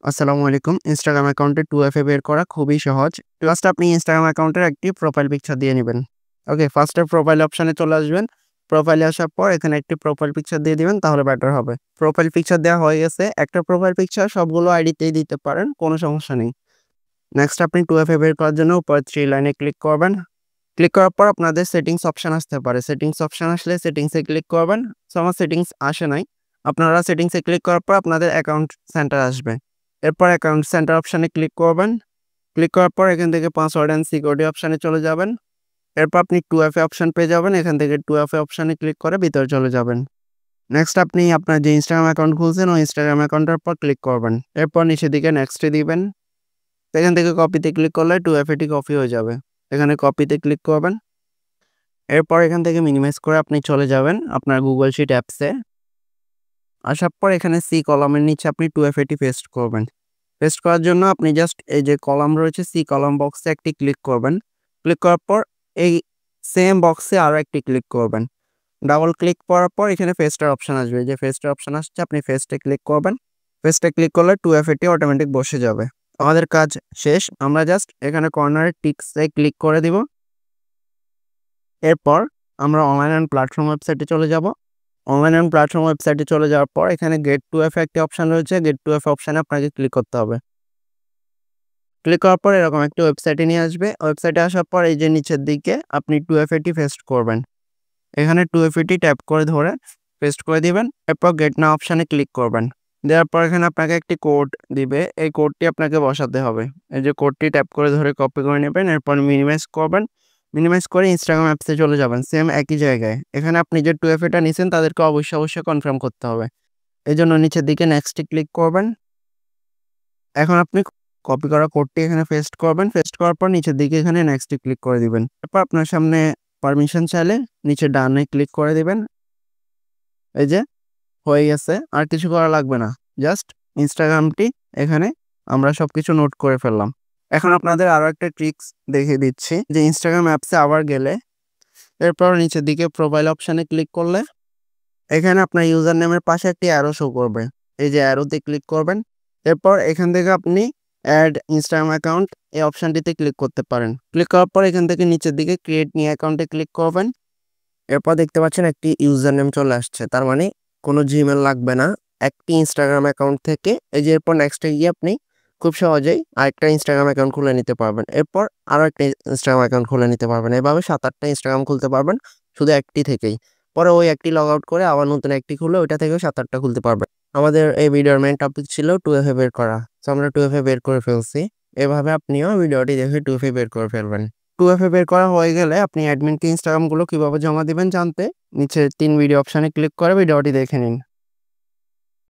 আসসালামু আলাইকুম। Instagram অ্যাকাউন্টে 2FA বের করা খুবই সহজ। জাস্ট আপনি Instagram অ্যাকাউন্টের একটি প্রোফাইল পিকচার দিয়ে নিবেন। ওকে, ফার্স্ট এ প্রোফাইল অপশনে চলে আসবেন। প্রোফাইলে আসার পর এখানে একটি প্রোফাইল পিকচার দিয়ে দিবেন, তাহলে বেটার হবে। প্রোফাইল পিকচার দেওয়া হয়ে গেছে। একটা প্রোফাইল পিকচার সবগুলো আইডিতেই দিতে পারেন, কোনো সমস্যা নেই। নেক্সট আপনি 2FA বের করার জন্য উপরে 3 লাইনে ক্লিক করবেন। ক্লিক করার পর আপনাদের সেটিংস অপশন আসতে পারে। সেটিংস অপশন আসলে সেটিংসে ক্লিক করবেন। সো আমার সেটিংস আসে নাই। আপনারা সেটিংসে ক্লিক করার পর আপনাদের অ্যাকাউন্ট সেন্টার আসবে। এরপর অ্যাকাউন্ট সেন্টার অপশনে ক্লিক করবেন। ক্লিক করার পর এখান থেকে পাসওয়ার্ড অ্যান্ড সিকিউরিটি অপশনে চলে যাবেন। এরপর আপনি 2FA অপশন পেয়ে যাবেন। এখান থেকে 2FA অপশনে ক্লিক করে ভিতরে চলে যাবেন। নেক্সট আপনি আপনার যে Instagram অ্যাকাউন্ট খুলছেন ওই Instagram অ্যাকাউন্টের উপর ক্লিক করবেন। এরপর নিচের দিকে নেক্সটে দিবেন। এখান থেকে কপিতে ক্লিক করলে 2FA টি কপি হয়ে যাবে। এখানে কপিতে ক্লিক করবেন। এরপর এখান থেকে মিনিমাইজ করে আপনি চলে যাবেন আপনার Google Sheet অ্যাপসে। আসার পর এখানে সি কলামের নিচে আপনি 2FA টি পেস্ট করবেন। পেস্ট করার জন্য আপনি জাস্ট এই যে কলাম রয়েছে সি কলাম বক্সে একটি ক্লিক করবেন। ক্লিক করার পর এই সেম বক্সে আরও একটি ক্লিক করবেন। ডাবল ক্লিক করার পর এখানে পেস্টের অপশন আসবে। যে পেস্টের অপশন আসছে আপনি পেস্টে ক্লিক করবেন। পেস্টে ক্লিক করলে 2FA টি অটোমেটিক বসে যাবে। আমাদের কাজ শেষ। আমরা জাস্ট এখানে কর্নারের টিকসে ক্লিক করে দিব। এরপর আমরা অনলাইন অ্যান্ড প্ল্যাটফর্ম ওয়েবসাইটে চলে যাব। অনলাইন অ্যান্ড প্ল্যাটফর্ম ওয়েবসাইটে চলে যাওয়ার পর এখানে গেট 2FA একটি অপশন রয়েছে। গেট 2FA অপশনে আপনাকে ক্লিক করতে হবে। ক্লিক করার পর এরকম একটি ওয়েবসাইটে নিয়ে আসবে। ওয়েবসাইটে আসার পর এই যে নিচের দিকে আপনি 2FA টি পেস্ট করবেন। এখানে 2FA টি ট্যাপ করে ধরে পেস্ট করে দিবেন। এরপর গেট নাও অপশনে ক্লিক করবেন। দেওয়ার পর এখানে আপনাকে একটি কোড দিবে। এই কোডটি আপনাকে বসাতে হবে। এই যে কোডটি ট্যাপ করে ধরে কপি করে নেবেন। এরপর মিনিমাইজ করবেন। মিনিমাইজ করে Instagram অ্যাপসে চলে যাবেন। সেম একই জায়গায়। এখানে আপনি যে 2FA টা নিছেন তাদেরকে অবশ্যই কনফার্ম করতে হবে। এজন্য নিচের দিকে নেক্সটে ক্লিক করবেন। এখন আপনি কপি করা কোডটি এখানে পেস্ট করবেন। পেস্ট করার পর নিচের দিকে এখানে নেক্সটে ক্লিক করে দিবেন। এরপর আপনার সামনে পারমিশন চাইলে নিচে ডানে ক্লিক করে দিবেন। এই যে হয়ে গেছে। আর কিছু করা লাগবে না। জাস্ট Instagramটি এখানে আমরা সবকিছু নোট করে ফেললাম। এখন আপনাদের আরও একটা ট্রিক্স দেখিয়ে দিচ্ছি যে Instagram অ্যাপসে আবার গেলে এরপর নিচের দিকে প্রোফাইল অপশনে ক্লিক করলে এখানে আপনার ইউজার নেমের পাশে একটি অ্যারো শো করবে। এই যে অ্যারোতে ক্লিক করবেন। এরপর এখান থেকে আপনি অ্যাড Instagram অ্যাকাউন্ট এই অপশনটিতে ক্লিক করতে পারেন। ক্লিক করার পর এখান থেকে নিচের দিকে ক্রিয়েট নিউ অ্যাকাউন্টে ক্লিক করবেন। এরপর দেখতে পাচ্ছেন একটি ইউজার নেম চলে আসছে। তার মানে কোনো জিমেল লাগবে না। একটি Instagram অ্যাকাউন্ট থেকে এই যে এরপর নেক্সটে গিয়ে আপনি খুব সহজেই আরেকটা Instagram অ্যাকাউন্ট খুলে নিতে পারবেন। এরপর আরও একটা Instagram অ্যাকাউন্ট খুলে নিতে পারবেন। এভাবে 7-8টা Instagram খুলতে পারবেন শুধু একটি থেকেই। পরে ওই একটি লগ আউট করে আবার নতুন একটি খুলে ওইটা থেকেও 7-8টা খুলতে পারবেন। আমাদের এই ভিডিওর মেইন টপিক ছিল 2FA বের করা। সো আমরা 2FA বের করে ফেলছি। এভাবে আপনিও ভিডিওটি দেখে 2FA বের করে ফেলবেন। 2FA বের করা হয়ে গেলে আপনি অ্যাডমিনকে Instagram গুলো কিভাবে জমা দিবেন জানতে নিচে 3 ভিডিও অপশনে ক্লিক করে ভিডিওটি দেখে নিন।